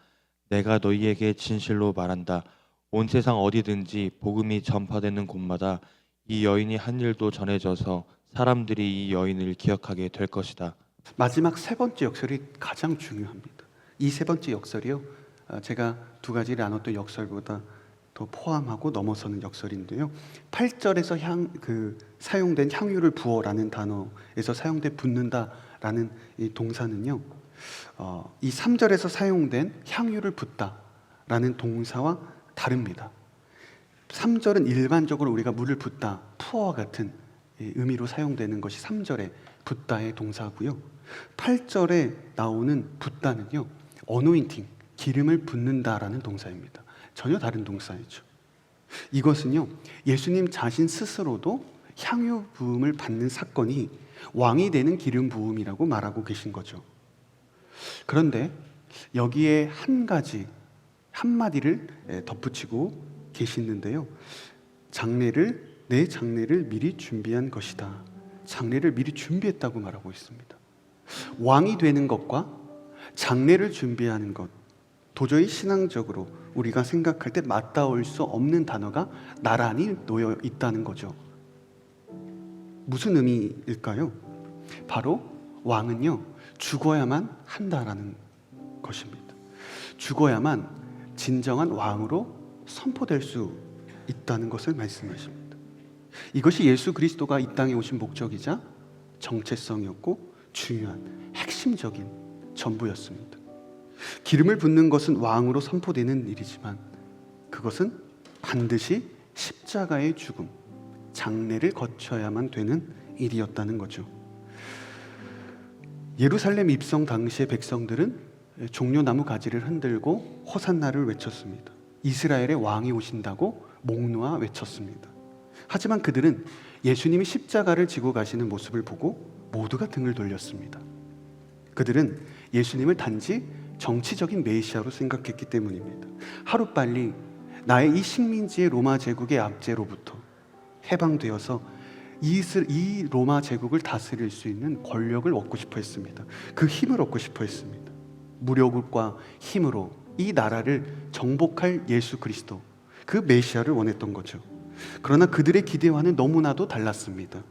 내가 너희에게 진실로 말한다. 온 세상 어디든지 복음이 전파되는 곳마다 이 여인이 한 일도 전해져서 사람들이 이 여인을 기억하게 될 것이다. 마지막 세 번째 역설이 가장 중요합니다. 이 세 번째 역설이요, 제가 두 가지를 나눴던 역설보다 더 포함하고 넘어서는 역설인데요. 8절에서 사용된 향유를 부어라는 단어에서 사용된 붓는다라는 이 동사는요, 이 3절에서 사용된 향유를 붓다라는 동사와 다릅니다. 3절은 일반적으로 우리가 물을 붓다, 푸어와 같은 의미로 사용되는 것이 3절에 붓다의 동사고요. 8절에 나오는 붓다는요, 어노인팅, 기름을 붓는다라는 동사입니다. 전혀 다른 동사이죠. 이것은요, 예수님 자신 스스로도 향유 부음을 받는 사건이 왕이 되는 기름 부음이라고 말하고 계신 거죠. 그런데 여기에 한 가지 한마디를 덧붙이고 계시는데요, 장례를 내 장례를 미리 준비한 것이다. 장례를 미리 준비했다고 말하고 있습니다. 왕이 되는 것과 장례를 준비하는 것, 도저히 신앙적으로 우리가 생각할 때 맞닿을 수 없는 단어가 나란히 놓여 있다는 거죠. 무슨 의미일까요? 바로 왕은요, 죽어야만 한다라는 것입니다. 죽어야만 진정한 왕으로 선포될 수 있다는 것을 말씀하십니다. 이것이 예수 그리스도가 이 땅에 오신 목적이자 정체성이었고 중요한 핵심적인 전부였습니다. 기름을 붓는 것은 왕으로 선포되는 일이지만 그것은 반드시 십자가의 죽음, 장례를 거쳐야만 되는 일이었다는 거죠. 예루살렘 입성 당시의 백성들은 종려나무 가지를 흔들고 호산나를 외쳤습니다. 이스라엘의 왕이 오신다고 목 놓아 외쳤습니다. 하지만 그들은 예수님이 십자가를 지고 가시는 모습을 보고 모두가 등을 돌렸습니다. 그들은 예수님을 단지 정치적인 메시아로 생각했기 때문입니다. 하루빨리 나의 이 식민지의 로마 제국의 압제로부터 해방되어서 이 로마 제국을 다스릴 수 있는 권력을 얻고 싶어 했습니다. 그 힘을 얻고 싶어 했습니다. 무력과 힘으로 이 나라를 정복할 예수 그리스도, 그 메시아를 원했던 거죠. 그러나 그들의 기대와는 너무나도 달랐습니다.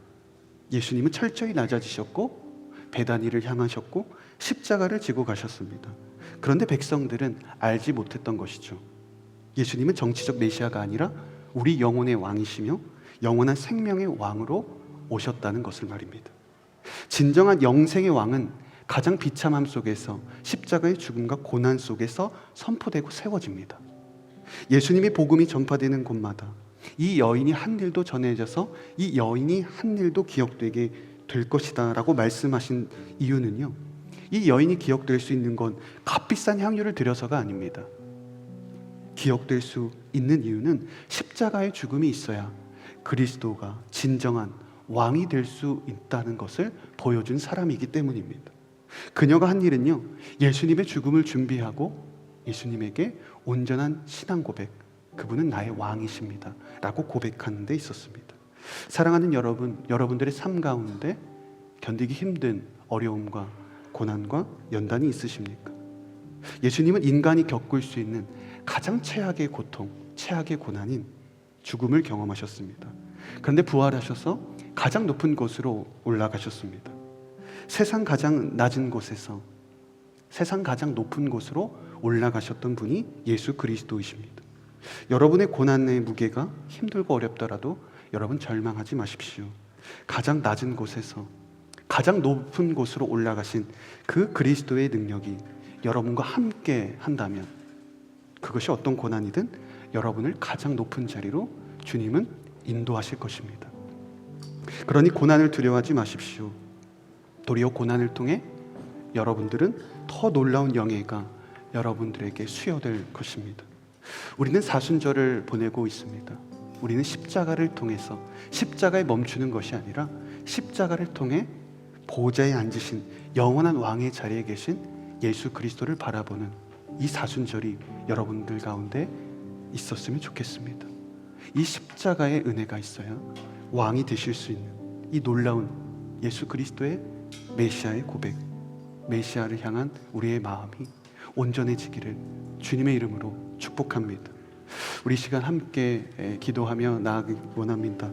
예수님은 철저히 낮아지셨고 베다니를 향하셨고 십자가를 지고 가셨습니다. 그런데 백성들은 알지 못했던 것이죠. 예수님은 정치적 메시아가 아니라 우리 영혼의 왕이시며 영원한 생명의 왕으로 오셨다는 것을 말입니다. 진정한 영생의 왕은 가장 비참함 속에서 십자가의 죽음과 고난 속에서 선포되고 세워집니다. 예수님의 복음이 전파되는 곳마다 이 여인이 한 일도 전해져서 이 여인이 한 일도 기억되게 될 것이다 라고 말씀하신 이유는요, 이 여인이 기억될 수 있는 건 값비싼 향유를 들여서가 아닙니다. 기억될 수 있는 이유는 십자가의 죽음이 있어야 그리스도가 진정한 왕이 될 수 있다는 것을 보여준 사람이기 때문입니다. 그녀가 한 일은요, 예수님의 죽음을 준비하고 예수님에게 온전한 신앙 고백, 그분은 나의 왕이십니다 라고 고백하는 데 있었습니다. 사랑하는 여러분, 여러분들의 삶 가운데 견디기 힘든 어려움과 고난과 연단이 있으십니까? 예수님은 인간이 겪을 수 있는 가장 최악의 고통, 최악의 고난인 죽음을 경험하셨습니다. 그런데 부활하셔서 가장 높은 곳으로 올라가셨습니다. 세상 가장 낮은 곳에서 세상 가장 높은 곳으로 올라가셨던 분이 예수 그리스도이십니다. 여러분의 고난의 무게가 힘들고 어렵더라도 여러분 절망하지 마십시오. 가장 낮은 곳에서 가장 높은 곳으로 올라가신 그 그리스도의 능력이 여러분과 함께 한다면 그것이 어떤 고난이든 여러분을 가장 높은 자리로 주님은 인도하실 것입니다. 그러니 고난을 두려워하지 마십시오. 도리어 고난을 통해 여러분들은 더 놀라운 영예가 여러분들에게 수여될 것입니다. 우리는 사순절을 보내고 있습니다. 우리는 십자가를 통해서 십자가에 멈추는 것이 아니라 십자가를 통해 보좌에 앉으신 영원한 왕의 자리에 계신 예수 그리스도를 바라보는 이 사순절이 여러분들 가운데 있었으면 좋겠습니다. 이 십자가의 은혜가 있어야 왕이 되실 수 있는 이 놀라운 예수 그리스도의 메시아의 고백, 메시아를 향한 우리의 마음이 온전해지기를 주님의 이름으로 축복합니다. 우리 시간 함께 기도하며 나아가기 원합니다.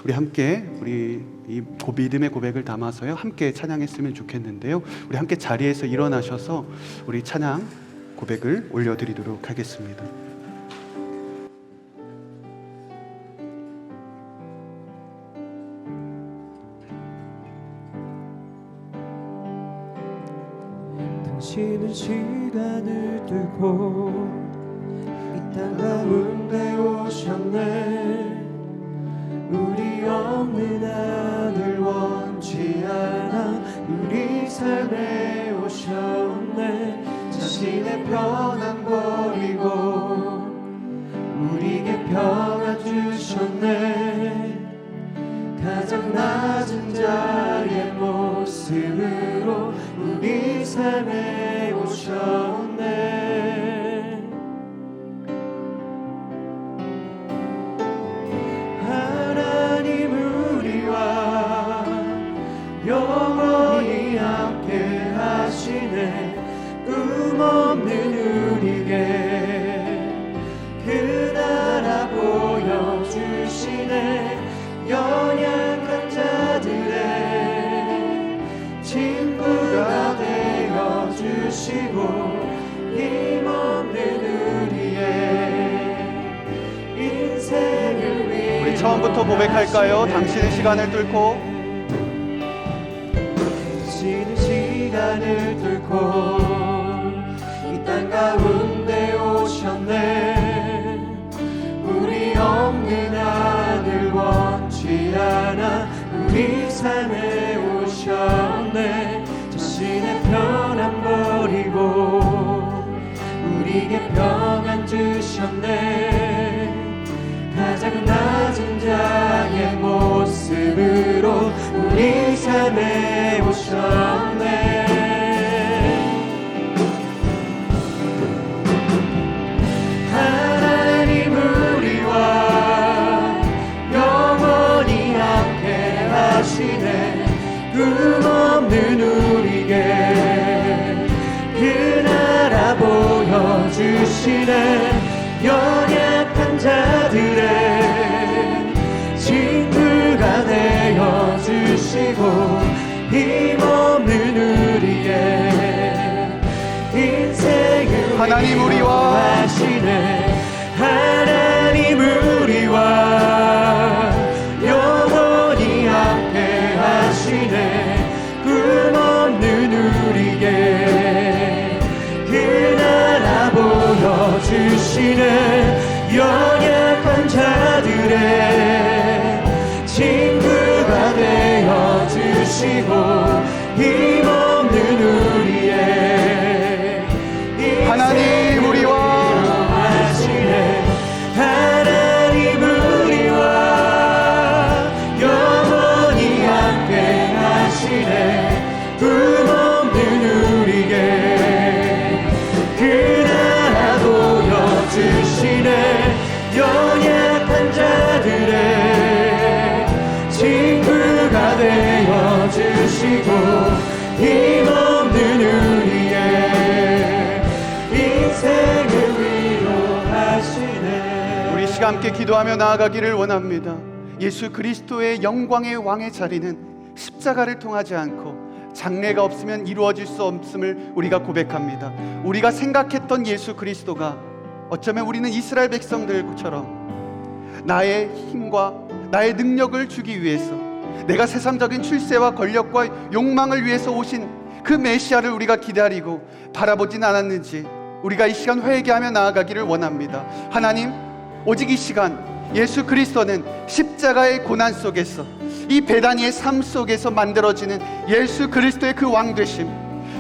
우리 함께 우리 이 믿음의 고백을 담아서요 함께 찬양했으면 좋겠는데요. 우리 함께 자리에서 일어나셔서 우리 찬양 고백을 올려드리도록 하겠습니다. 당신은 시간을 두고 이 땅 가운데 오셨네. 우리 없는 하늘 원치 않아 우리 삶에 오셨네. 자신의 편안 버리고 우리에게 평안 주셨네. 가장 낮은 자의 모습으로 우리 삶에 오셨네. 하나님 영원히 함께 하시네. 꿈없는 우리에게 그 나라 보여주시네. 연약한 자들의 친구가 되어주시고 힘없는 우리의 인생을 위해 우리 처음부터 고백할까요? 당신의 시간을 뚫고 당신의 시간을 뚫고 이 땅 가운데 오셨네. 우리 없는 하늘 원치 않아 우리 삶에 오셨네. 자신의 편안 버리고 우리에게 평안 주셨네. 가장 낮은 자의 모습으로 우리 삶에 오셨네. 하나님 우리와 영원히 함께 하시네. 꿈없는 우리에게 그 나라 보여주시네. 연약한 자들의 친구가 되어주시고 힘없는 우리의 인생을 하나님 우리와 하시네. 하나님 우리와 영원히 함께 하시네. 꿈없는 우리에게 그 나라 보여주시네. 연약한 자들의 친구가 되어주시고 힘없는 우리의 하나님 우리와 하시네. 하나님 우리와 영원히 함께 하시네. 꿈없는 우리에게 그 나라 보여주시네. 연약한 자들의 친구가 되어주시고 힘없는 우리의 인생을 위로하시네. 우리 시간 함께 기도하며 나아가기를 원합니다. 예수 그리스도의 영광의 왕의 자리는 십자가를 통하지 않고 장래가 없으면 이루어질 수 없음을 우리가 고백합니다. 우리가 생각했던 예수 그리스도가 어쩌면 우리는 이스라엘 백성들처럼 나의 힘과 나의 능력을 주기 위해서, 내가 세상적인 출세와 권력과 욕망을 위해서 오신 그 메시아를 우리가 기다리고 바라보진 않았는지 우리가 이 시간 회개하며 나아가기를 원합니다. 하나님, 오직 이 시간 예수 그리스도는 십자가의 고난 속에서, 이 베다니의 삶 속에서 만들어지는 예수 그리스도의 그 왕되심,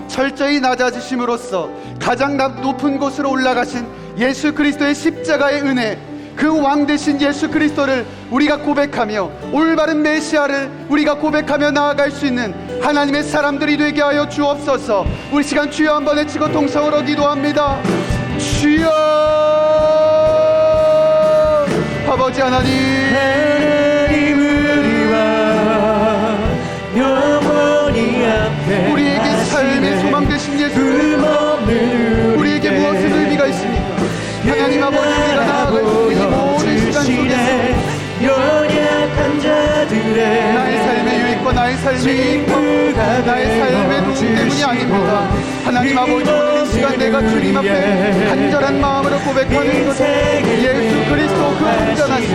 철저히 낮아지심으로써 가장 높은 곳으로 올라가신 예수 그리스도의 십자가의 은혜, 그 왕되신 예수 그리스도를 우리가 고백하며 올바른 메시아를 우리가 고백하며 나아갈 수 있는 하나님의 사람들이 되게 하여 주옵소서. 우리 시간 주여 한번 외치고 동성으로 기도합니다. 주여. 아버지 하나님, 우리와 영원히 함께 우리에게 삶의 소망 되신 예수 그리스도, 우리에게 무엇은 의미가 있습니까? 하나님 아버지, 우리가 나아갈 수 있는 모든 시간 속에서 연약한 자들의 나의 삶의 유익과 나의 삶의 이익과 나의 삶의 도움 때문이 아닙니다. 하나님 아버지, 오늘 이 시간 내가 주님 앞에 간절한 마음으로 고백하는 것은 예수 그리스도 그 온전하신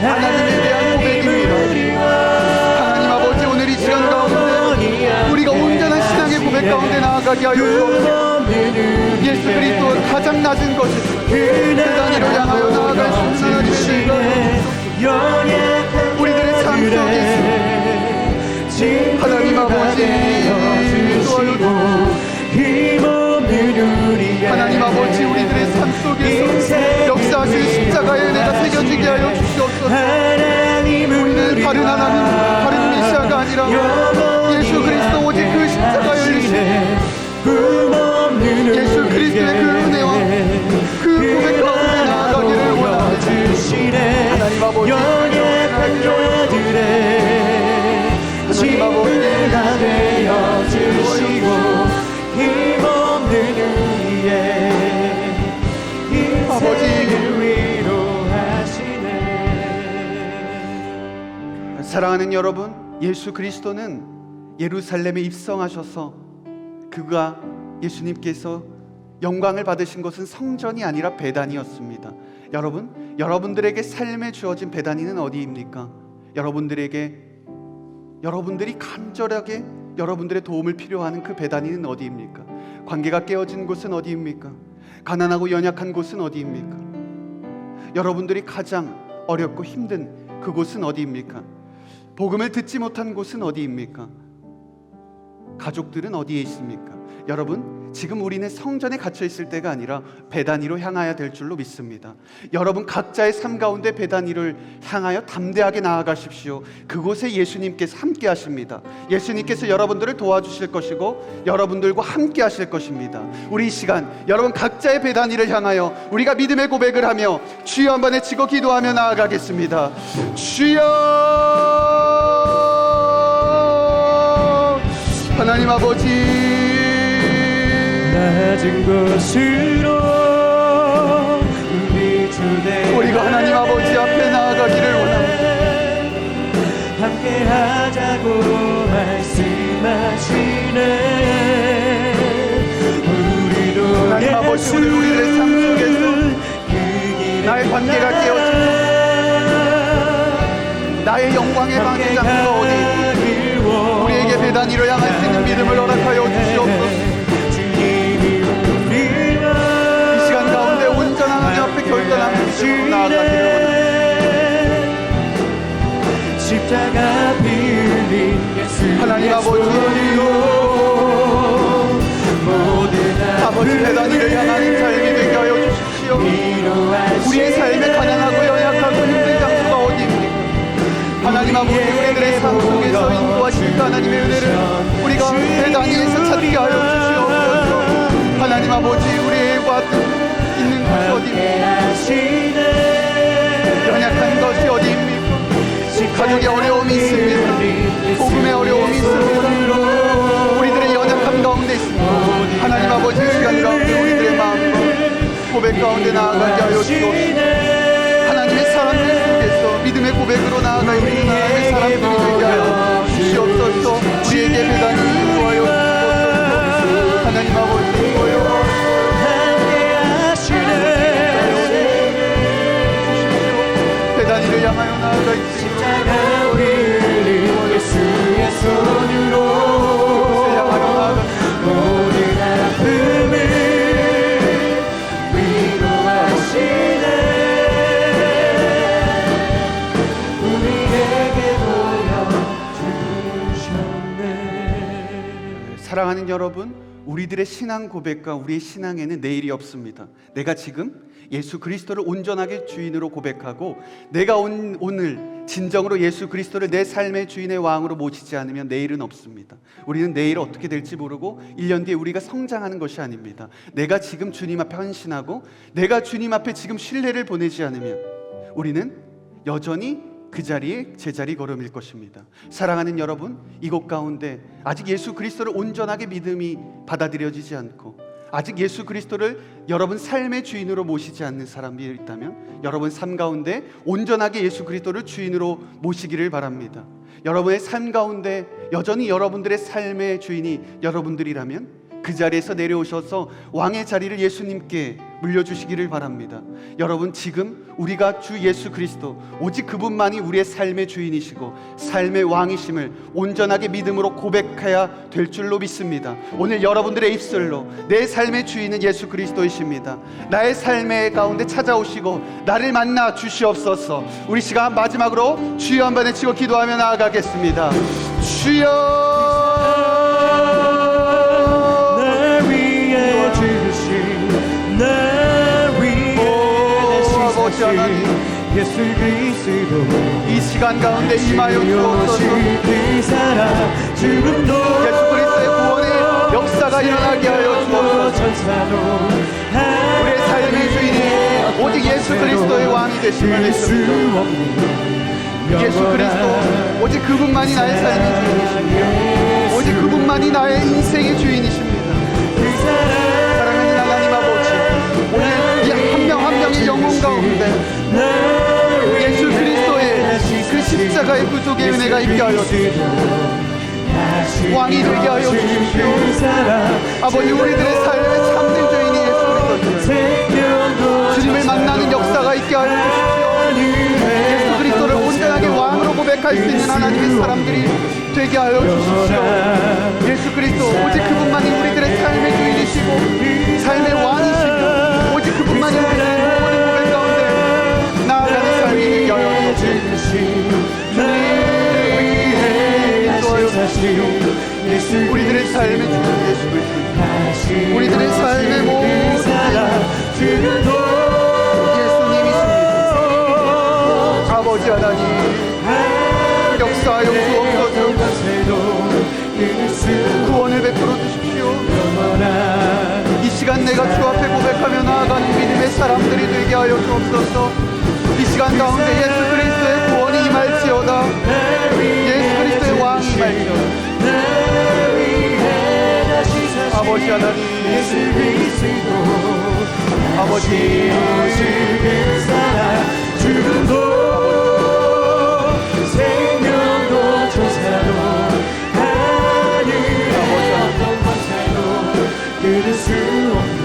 하나님에 대한 고백입니다. 하나님 아버지, 오늘 이 시간 가운데 우리가 온전한 신앙의 고백 가운데 나아가게 하여 주옵소서. 예수 그리스도가 가장 낮은 것이지만 그 단위로 향하여 나아갈 수 있는 하나님의 은혜가 우리들의 삶 속에 하나님 아버지 하나님 아버지, 우리들의 삶 속에서 역사하신 십자가의 은혜가 새겨지게 하여 주시옵소서. 우리는 다른 하나님, 다른 메시아가 아니라 예수 그리스도 오직 그 십자가 열리신 예수 그리스도의 그 은혜와 그 고백 가운데 나아가기를 원합니다. 하나님 아버지, 연약한 자들의 하나님 아버지, 든든하게 되어주시고 힘없는 우리의 인생을 위로하시네. 사랑하는 여러분, 예수 그리스도는 예루살렘에 입성하셔서 그가 예수님께서 영광을 받으신 것은 성전이 아니라 베단이었습니다. 여러분, 여러분들에게 삶에 주어진 베단이는 어디입니까? 여러분들이 간절하게 여러분들의 도움을 필요하는 그 베단이는 어디입니까? 관계가 깨어진 곳은 어디입니까? 가난하고 연약한 곳은 어디입니까? 여러분들이 가장 어렵고 힘든 그곳은 어디입니까? 복음을 듣지 못한 곳은 어디입니까? 가족들은 어디에 있습니까? 여러분, 지금 우리는 성전에 갇혀 있을 때가 아니라 베다니로 향하여야 될 줄로 믿습니다. 여러분 각자의 삶 가운데 베다니를 향하여 담대하게 나아가십시오. 그곳에 예수님께서 함께 하십니다. 예수님께서 여러분들을 도와주실 것이고 여러분들과 함께 하실 것입니다. 우리 이 시간 여러분 각자의 베다니를 향하여 우리가 믿음의 고백을 하며 주여 한번 외치고 기도하며 나아가겠습니다. 주여, 하나님 아버지, 낮은 곳으로 우리가 하나님 아버지 앞에 나아가기를 원합니다. 함께 하자고 말씀하시네. 우리도 하나님 아버지, 오늘 우리들의 삶 속에서 나의 관계가 깨어지고 나의 영광의 방해 장소가 어디입니까? 우리에게 베다니를 향할 수 있는 믿음을 허락하여 주시옵소서. 결단하는 믿음으로 나아가기를 원합니다. 십자가 빌린 예수 하나님 아버지, 아버지 베다니를 향하는 삶이 되게 하여 주십시오. 우리의 삶에 가난하고 연약하고 힘든 장소가 어디입니까? 하나님 아버지, 우리들의 삶 속에서 인도하실까 하나님의 은혜를 우리가 베다니에서 찾게 하여 주시옵소서. 하나님 아버지, 우리의 있는 것이 어디입니까? 연약한 것이 어디입니까? 가족의 어려움이 있습니다. 복음의 어려움이 있습니다. 우리들의 연약함 가운데 있습니다. 하나님 아버지, 이 시간 가운데 우리들의 마음과 고백 가운데 나아가게 하여 주옵소서. 하나님의 사람들 속에서 믿음의 고백으로 나아갈 수 있는 하나님의 사람들이 되게 하여 주시옵소서. 우리에게 배단이 인도하여 주옵소서. 하나님 아버지, 베다니를 향하여 나아가 있습니다. 십자가 빌린 예수의 손으로 향하여 나아가 모든 아픔을 위로하시네. 우리에게 보여주셨네. 사랑하는 여러분, 우리들의 신앙 고백과 우리의 신앙에는 내일이 없습니다. 내가 지금 예수 그리스도를 온전하게 주인으로 고백하고 내가 오늘 진정으로 예수 그리스도를 내 삶의 주인의 왕으로 모시지 않으면 내일은 없습니다. 우리는 내일 어떻게 될지 모르고 1년 뒤에 우리가 성장하는 것이 아닙니다. 내가 지금 주님 앞에 헌신하고 내가 주님 앞에 지금 신뢰를 보내지 않으면 우리는 여전히 그 자리에 제자리 걸음일 것입니다. 사랑하는 여러분, 이곳 가운데 아직 예수 그리스도를 온전하게 믿음이 받아들여지지 않고 아직 예수 그리스도를 여러분 삶의 주인으로 모시지 않는 사람이 있다면 여러분 삶 가운데 온전하게 예수 그리스도를 주인으로 모시기를 바랍니다. 여러분의 삶 가운데 여전히 여러분들의 삶의 주인이 여러분들이라면 그 자리에서 내려오셔서 왕의 자리를 예수님께 물려주시기를 바랍니다. 여러분, 지금 우리가 주 예수 그리스도 오직 그분만이 우리의 삶의 주인이시고 삶의 왕이심을 온전하게 믿음으로 고백해야 될 줄로 믿습니다. 오늘 여러분들의 입술로 내 삶의 주인은 예수 그리스도이십니다. 나의 삶의 가운데 찾아오시고 나를 만나 주시옵소서. 우리 시간 마지막으로 주여 한번 외치고 기도하며 나아가겠습니다. 주여, 예수 그리스도 이 시간 가운데 임하여 주옵소서. 그 사랑 죽음도 예수 그리스도의 구원의 역사가 일어나게 하여 주옵소서. 우리의 삶의 주인이 오직 예수 그리스도의 왕이 되심을 믿습니다. 예수 그리스도 오직 그분만이 나의 삶의 주인이십니다. 오직 그분만이 나의 인생의 주인이십니다. 사랑하는 하나님 아버지, 오늘 이 한 명 한 명의 영혼 가운데 예수 그리스도의 그 십자가의 구속의 은혜가 있게 하여 주시옵소서. 왕이 되게 하여 주십시오. 아버지, 우리들의 삶의 참된 주인이 예수 그리스도입니다. 주님을 만나는 역사가 있게 하여 주십시오. 예수 그리스도를 온전하게 왕으로 고백할 수 있는 하나님의 사람들이 되게 하여 주십시오. 예수 그리스도 오직 그분만이 우리들의 삶의 주인이시고 삶의 왕이시고 오직 그분만이 우리들의 모든 고백 가운데 나아가는 삶이 되게 하여 주십시오. 우리들의 삶의 주인 예수 그리스도, 우리들의 삶의 모든 예수님이십니다. 아버지 하나님, 역사하여 주옵소서. 구원을 베풀어 주십시오. 이 시간 내가 주 앞에 고백하며 나아가는 믿음의 사람들이 되게 하여 주옵소서. 이 시간 가운데 예수 그리스도의 구원이 임할지어다. 예수 그리스도의 왕이 임할지어다. 아버지 하나님, 아버지 죽음도 생명도 천사도 하늘 어떤 권세도 끊을 수 없는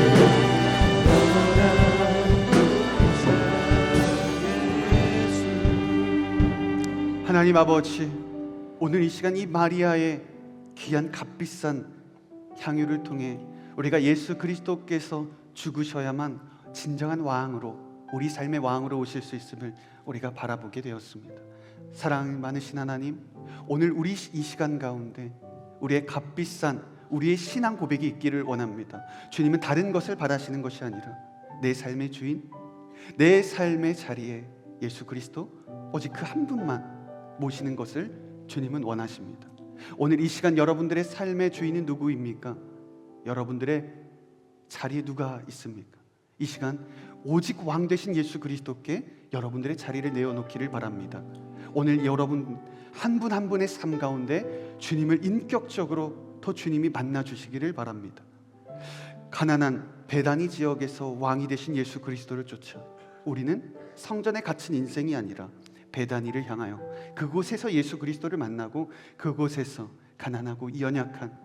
하나님 아버지, 오늘 이 시간 이 마리아의 귀한 값비싼 향유를 통해 우리가 예수 그리스도께서 죽으셔야만 진정한 왕으로, 우리 삶의 왕으로 오실 수 있음을 우리가 바라보게 되었습니다. 사랑 많으신 하나님, 오늘 우리 이 시간 가운데 우리의 값비싼 우리의 신앙 고백이 있기를 원합니다. 주님은 다른 것을 바라시는 것이 아니라 내 삶의 주인, 내 삶의 자리에 예수 그리스도 오직 그 한 분만 모시는 것을 주님은 원하십니다. 오늘 이 시간 여러분들의 삶의 주인은 누구입니까? 여러분들의 자리에 누가 있습니까? 이 시간 오직 왕 되신 예수 그리스도께 여러분들의 자리를 내어놓기를 바랍니다. 오늘 여러분 한 분 한 분의 삶 가운데 주님을 인격적으로 더 주님이 만나 주시기를 바랍니다. 가난한 베다니 지역에서 왕이 되신 예수 그리스도를 쫓아 우리는 성전에 갇힌 인생이 아니라 베다니를 향하여 그곳에서 예수 그리스도를 만나고 그곳에서 가난하고 연약한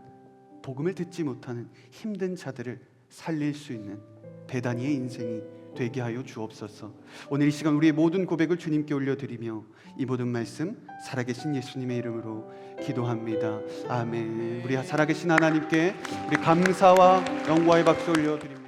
복음을 듣지 못하는 힘든 자들을 살릴 수 있는 베다니의 인생이 되게 하여 주옵소서. 오늘 이 시간 우리의 모든 고백을 주님께 올려드리며 이 모든 말씀 살아계신 예수님의 이름으로 기도합니다. 아멘. 우리 살아계신 하나님께 우리 감사와 영광의 박수 올려드립니다.